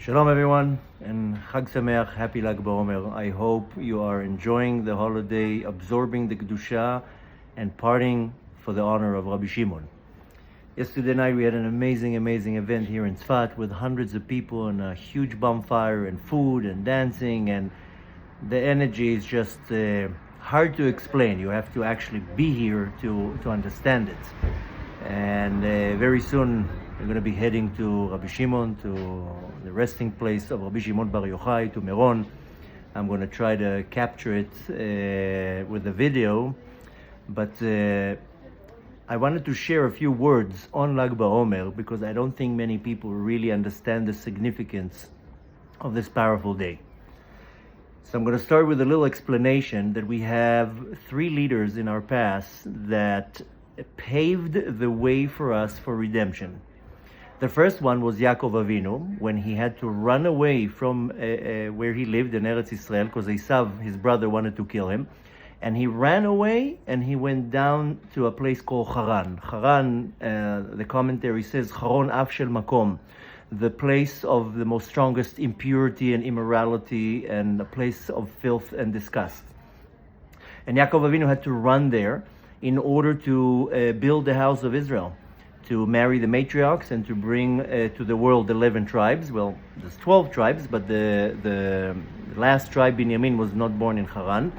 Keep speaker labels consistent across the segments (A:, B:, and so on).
A: Shalom everyone, and Chag Sameach, happy Lag BaOmer. I hope you are enjoying the holiday, absorbing the Kedusha, and partying for the honor of Rabbi Shimon. Yesterday night we had an amazing event here in Tzfat with hundreds of people and a huge bonfire and food and dancing, and the energy is just hard to explain. You have to actually be here to understand it. And very soon we're going to be heading to Rabbi Shimon, to the resting place of Rebbe Shimon Bar Yochai, to Meron. I'm going to try to capture it with a video, but I wanted to share a few words on Lag BaOmer because I don't think many people really understand the significance of this powerful day. So I'm going to start with a little explanation that we have three leaders in our past that paved the way for us for redemption. The first one was Yaakov Avinu, when he had to run away from where he lived in Eretz Israel, because Esav, his brother, wanted to kill him. And he ran away and he went down to a place called Haran. Haran, the commentary says, Haron Af Shel Makom, the place of the most strongest impurity and immorality, and a place of filth and disgust. And Yaakov Avinu had to run there in order to build the house of Israel, to marry the matriarchs and to bring to the world 11 tribes. Well, there's 12 tribes, but the last tribe, Binyamin, was not born in Haran.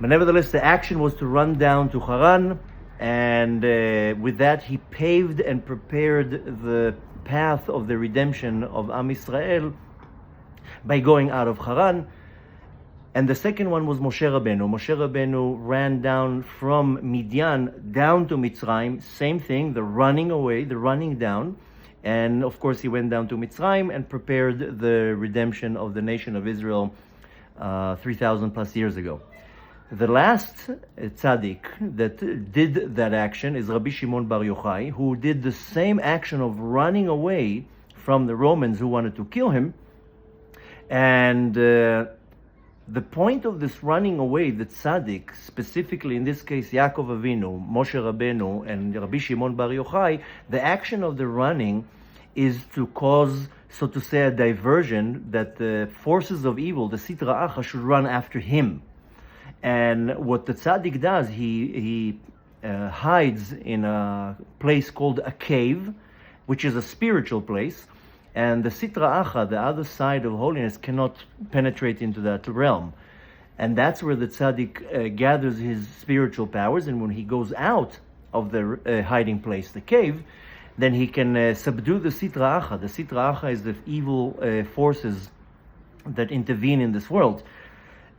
A: But nevertheless, the action was to run down to Haran, and with that he paved and prepared the path of the redemption of Am Yisrael by going out of Haran. And the second one was Moshe Rabbeinu. Moshe Rabbeinu ran down from Midian down to Mitzrayim. Same thing, the running away, the running down. And of course he went down to Mitzrayim and prepared the redemption of the nation of Israel 3,000 plus years ago. The last tzaddik that did that action is Rabbi Shimon Bar Yochai, who did the same action of running away from the Romans who wanted to kill him. And the point of this running away, the tzaddik, specifically in this case Yaakov Avinu, Moshe Rabbeinu, and Rabbi Shimon Bar Yochai, the action of the running is to cause, so to say, a diversion, that the forces of evil, the Sitra Achra, should run after him. And what the tzaddik does, he hides in a place called a cave, which is a spiritual place, and the Sitra Achra, the other side of holiness, cannot penetrate into that realm. And that's where the tzaddik gathers his spiritual powers, and when he goes out of the hiding place, the cave, then he can subdue the Sitra Achra. The Sitra Achra is the evil forces that intervene in this world.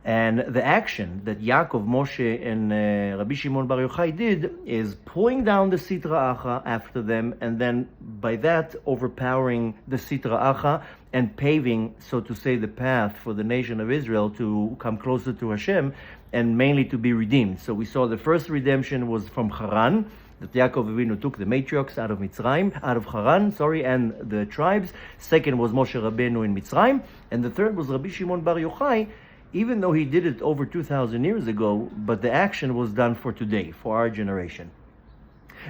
A: And the action that Yaakov, Moshe, and Rabbi Shimon Bar Yochai did is pulling down the Sitra Achra after them, and then by that overpowering the Sitra Achra and paving, so to say, the path for the nation of Israel to come closer to Hashem and mainly to be redeemed. So we saw the first redemption was from Haran, that Yaakov Avinu took the matriarchs out of Haran, and the tribes. Second was Moshe Rabbeinu in Mitzrayim, and the third was Rabbi Shimon Bar Yochai, even though he did it over 2,000 years ago, but the action was done for today, for our generation.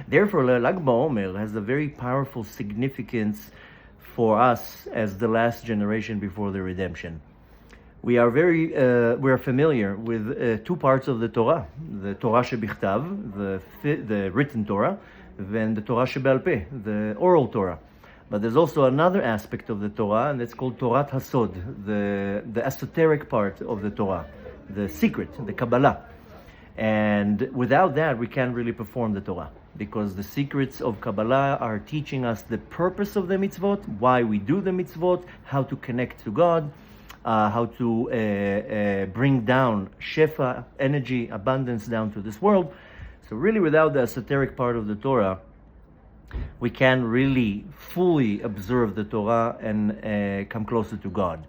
A: Therefore, Lag BaOmer has a very powerful significance for us as the last generation before the redemption. We are we're familiar with two parts of the Torah: the Torah shebichtav, the written Torah, and the Torah shebe'al peh, the oral Torah. But there's also another aspect of the Torah, and it's called Torat Hasod, the esoteric part of the Torah, the secret, the Kabbalah. And without that, we can't really perform the Torah, because the secrets of Kabbalah are teaching us the purpose of the mitzvot, why we do the mitzvot, how to connect to God, how to bring down shefa, energy, abundance down to this world. So really, without the esoteric part of the Torah, we can really fully observe the Torah and come closer to God.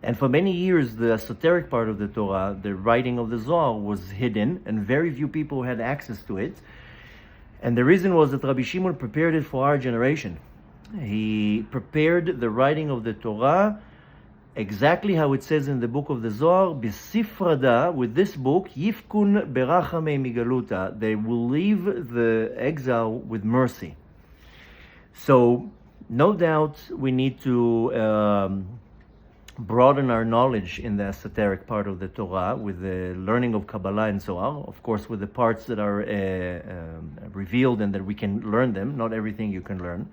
A: And for many years, the esoteric part of the Torah, the writing of the Zohar, was hidden, and very few people had access to it. And the reason was that Rabbi Shimon prepared it for our generation. He prepared the writing of the Torah exactly how it says in the book of the Zohar, B'sifrada, with this book, Yifkun berachamei migaluta, they will leave the exile with mercy. So No doubt we need to broaden our knowledge in the esoteric part of the Torah with the learning of Kabbalah and Zohar, of course with the parts that are revealed and that we can learn them. Not everything you can learn.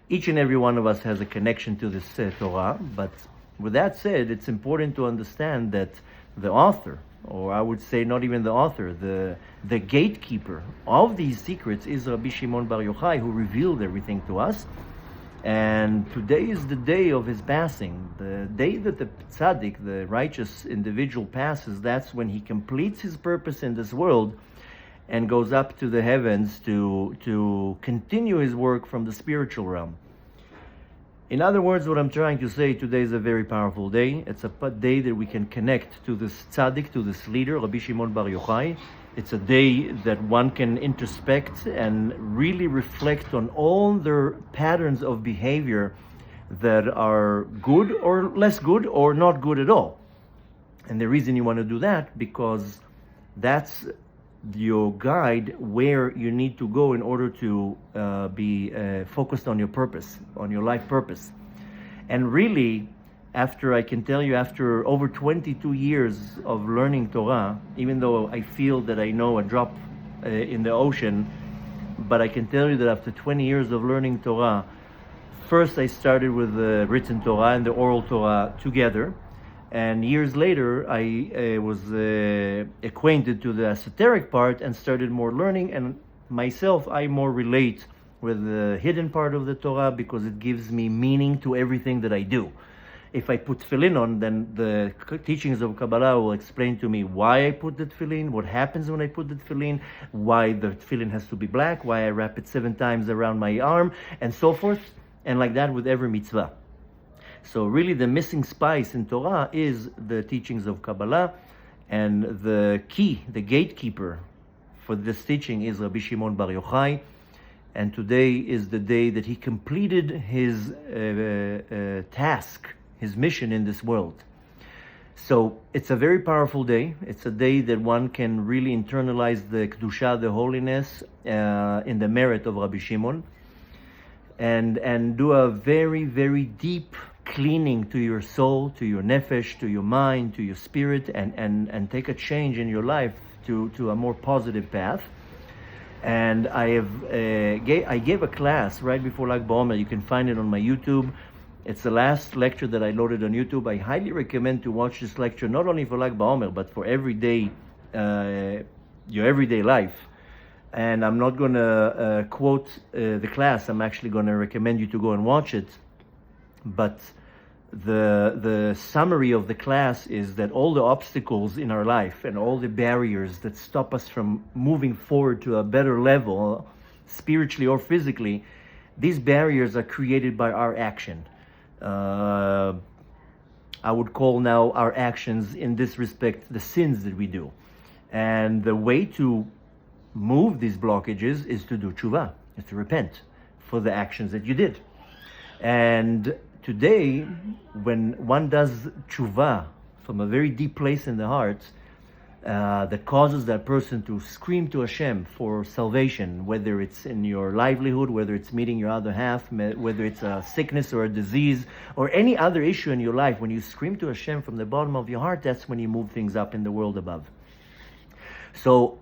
A: Each and every one of us has a connection to this Torah, but with that said, it's important to understand that the author, or I would say not even the author, the gatekeeper of these secrets is Rabbi Shimon Bar Yochai, who revealed everything to us. And today is the day of his passing. The day that the tzaddik, the righteous individual, passes, that's when he completes his purpose in this world and goes up to the heavens to continue his work from the spiritual realm. In other words, what I'm trying to say, today is a very powerful day. It's a day that we can connect to this tzaddik, to this leader, Rabbi Shimon Bar Yochai. It's a day that one can introspect and really reflect on all their patterns of behavior that are good or less good or not good at all. And the reason you want to do that, because that's your guide where you need to go in order to be focused on your purpose, on your life purpose. And really, after over 22 years of learning Torah, even though I feel that I know a drop in the ocean, but I can tell you that after 20 years of learning Torah, first I started with the written Torah and the oral Torah together, and years later I was acquainted to the esoteric part and started more learning, and myself I more relate with the hidden part of the Torah because it gives me meaning to everything that I do. If I put tefillin on, then the teachings of Kabbalah will explain to me why I put the tefillin, what happens when I put the tefillin, why the tefillin has to be black, why I wrap it 7 times around my arm, and so forth, and like that with every mitzvah. So really the missing spice in Torah is the teachings of Kabbalah, and the key, the gatekeeper for this teaching is Rabbi Shimon Bar Yochai, and today is the day that he completed his task, his mission in this world. So it's a very powerful day. It's a day that one can really internalize the kedusha, the holiness, in the merit of Rabbi Shimon, and do a very, very deep cleaning to your soul, to your nefesh, to your mind, to your spirit, and take a change in your life to a more positive path. And I gave a class right before Lag BaOmer. You can find it on my YouTube. It's the last lecture that I loaded on YouTube. I highly recommend to watch this lecture, not only for Lag BaOmer, but for everyday, your everyday life. And I'm not going to quote the class. I'm actually going to recommend you to go and watch it. But the summary of the class is that all the obstacles in our life and all the barriers that stop us from moving forward to a better level, spiritually or physically, these barriers are created by our action. I would call now our actions in this respect the sins that we do. And the way to move these blockages is to do teshuvah, is to repent for the actions that you did. And today, when one does teshuvah from a very deep place in the heart, that causes that person to scream to Hashem for salvation, whether it's in your livelihood, whether it's meeting your other half, whether it's a sickness or a disease, or any other issue in your life, when you scream to Hashem from the bottom of your heart, that's when you move things up in the world above. So,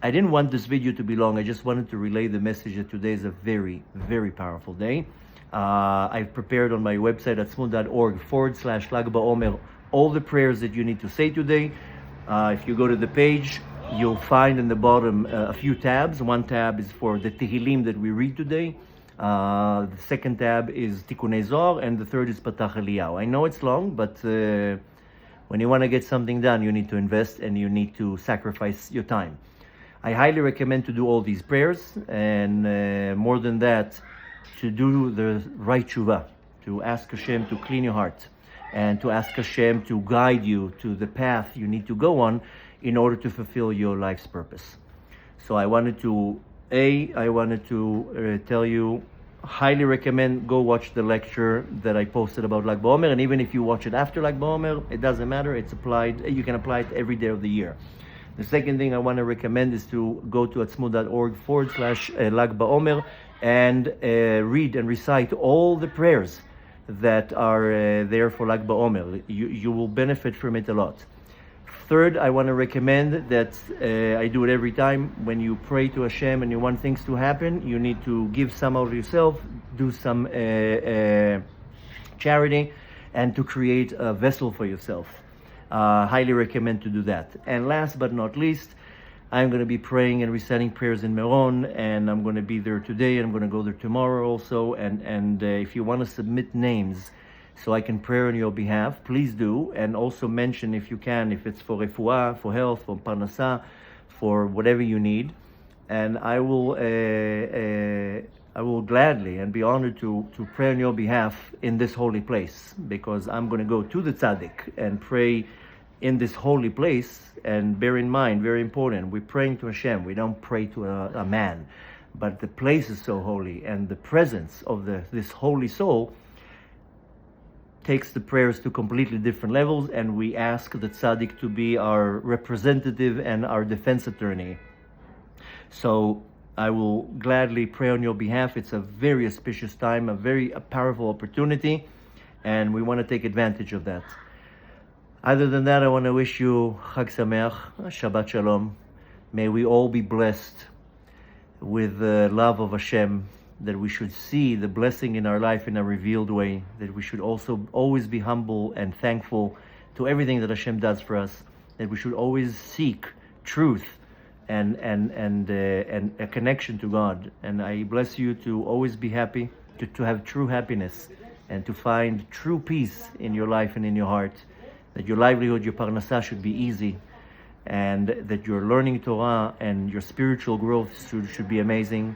A: I didn't want this video to be long. I just wanted to relay the message that today is a very, very powerful day. I've prepared on my website at tzmud.org/Lag BaOmer all the prayers that you need to say today. If you go to the page, you'll find in the bottom a few tabs. One tab is for the Tehillim that we read today. The second tab is Tikkunei Zohar, and the third is Patach Eliyahu. I know it's long, but when you want to get something done, you need to invest and you need to sacrifice your time. I highly recommend to do all these prayers, and more than that, to do the right teshuvah, to ask Hashem to clean your heart, and to ask Hashem to guide you to the path you need to go on in order to fulfill your life's purpose. So I wanted to tell you, highly recommend go watch the lecture that I posted about Lag BaOmer, and even if you watch it after Lag BaOmer, it doesn't matter, it's applied, you can apply it every day of the year. The second thing I want to recommend is to go to tzmud.org/Lag BaOmer and read and recite all the prayers that are there for Lag BaOmer. You will benefit from it a lot. Third, I want to recommend that I do it every time. When you pray to Hashem and you want things to happen, you need to give some of yourself, do some charity, and to create a vessel for yourself. Highly recommend to do that. And last but not least, I'm going to be praying and reciting prayers in Meron, and I'm going to be there today, and I'm going to go there tomorrow also. And if you want to submit names so I can pray on your behalf, please do. And also mention, if you can, if it's for refuah, for health, for Parnasa, for whatever you need. And I will gladly and be honored to pray on your behalf in this holy place, because I'm going to go to the tzaddik and pray in this holy place. And bear in mind, very important, we're praying to Hashem. We don't pray to a man, but the place is so holy, and the presence of this holy soul takes the prayers to completely different levels. And we ask the tzaddik to be our representative and our defense attorney. So I will gladly pray on your behalf. It's a very auspicious time, a very powerful opportunity, and we want to take advantage of that. Other than that, I want to wish you Chag Sameach, Shabbat Shalom. May we all be blessed with the love of Hashem, that we should see the blessing in our life in a revealed way, that we should also always be humble and thankful to everything that Hashem does for us, that we should always seek truth and a connection to God. And I bless you to always be happy, to have true happiness, and to find true peace in your life and in your heart, that your livelihood, your Parnasa should be easy, and that your learning Torah and your spiritual growth should be amazing,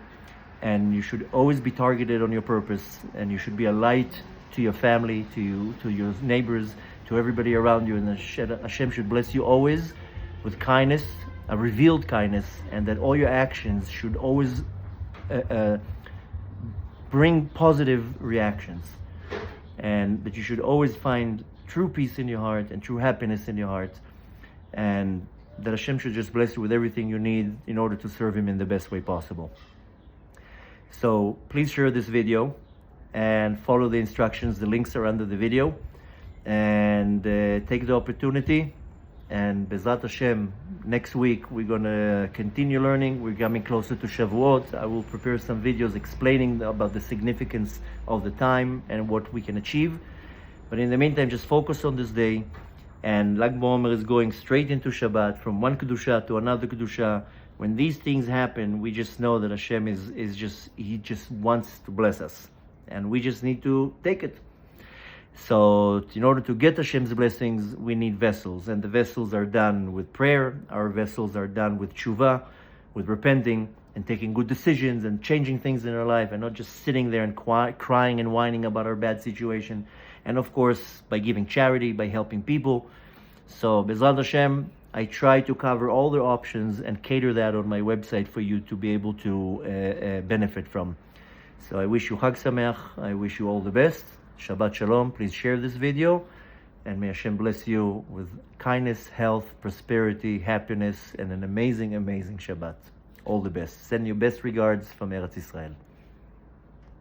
A: and you should always be targeted on your purpose, and you should be a light to your family, to your neighbors, to everybody around you, and Hashem should bless you always with kindness, a revealed kindness, and that all your actions should always bring positive reactions, and that you should always find true peace in your heart and true happiness in your heart, and that Hashem should just bless you with everything you need in order to serve Him in the best way possible. So please share this video and follow the instructions. The links are under the video, and take the opportunity. And Bezrat Hashem, next week we're going to continue learning. We're coming closer to Shavuot. I will prepare some videos explaining about the significance of the time and what we can achieve. But in the meantime, just focus on this day. And Lag BaOmer is going straight into Shabbat, from one Kedusha to another Kedusha. When these things happen, we just know that Hashem He just wants to bless us. And we just need to take it. So in order to get Hashem's blessings, we need vessels. And the vessels are done with prayer. Our vessels are done with Teshuvah, with repenting and taking good decisions and changing things in our life, and not just sitting there and crying and whining about our bad situation. And of course, by giving charity, by helping people. So Bezrat Hashem, I try to cover all the options and cater that on my website for you to be able to benefit from. So I wish you Chag Sameach. I wish you all the best. Shabbat Shalom. Please share this video, and may Hashem bless you with kindness, health, prosperity, happiness, and an amazing, amazing Shabbat. All the best. Send your best regards from Eretz Israel.